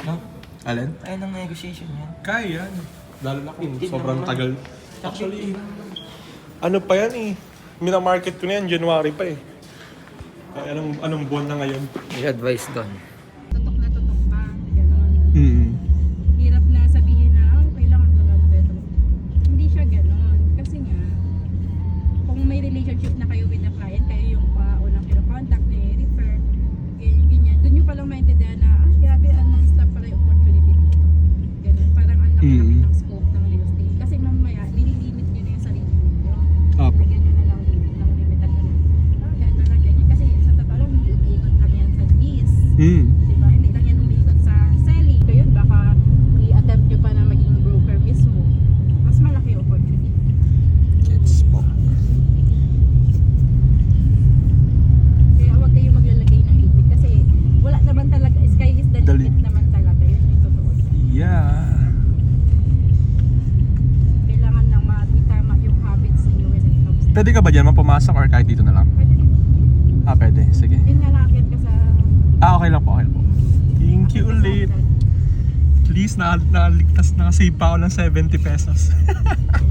Huh? Alin? Kaya ng negotiation yan. Kaya yan. Lalo na kung 15 sobrang naman. tagal. Actually, ano pa yan eh. Minamarket ko na yan, January pa eh. Ay, anong buwan na ngayon? May advice doon. Tutok na tutok ka, gano'n. Mm. Hirap na sabihin na, oh, kailangan ka gano'n, gano'n. Hindi siya gano'n. Kasi nga, kung may relationship na kayo with the client, kayo yung unang kino-contact, refer, ganyan. Doon nyo palang maintindihan na, grabe, non-stop pala yung opportunity dito. Gano'n. Parang ang laki-laki ng scope ng real estate. Kasi mamaya, nililimit nyo na yung sarili nyo. Opo. Lagyan nyo na lang limit ng limitan ka na. Ganito na ganyan. Kasi sa totoo lang, hindi umiikot lang yan sa lease. Mm. Diba? Hindi lang yan umiikot sa selling. So yun, baka i-attempt nyo pa na maging broker mismo. Mas malaki yung opportunity. Gets po. Kaya huwag kayong maglalagay ng limit. Kasi wala naman talaga, sky is the limit naman talaga. Yun yung totoo. Yeah. Kailangan lang matama yung habits niyo when it comes to... Pwede ka ba dyan mapumasok or kahit dito na lang? Pwede din. Ah, pwede. Sige. Yun nga nakakit ka sa... Ah, okay lang po. Okay lang po. Thank you ulit. Please, naligtas na save pa ako ng 70 pesos. Ayan, so,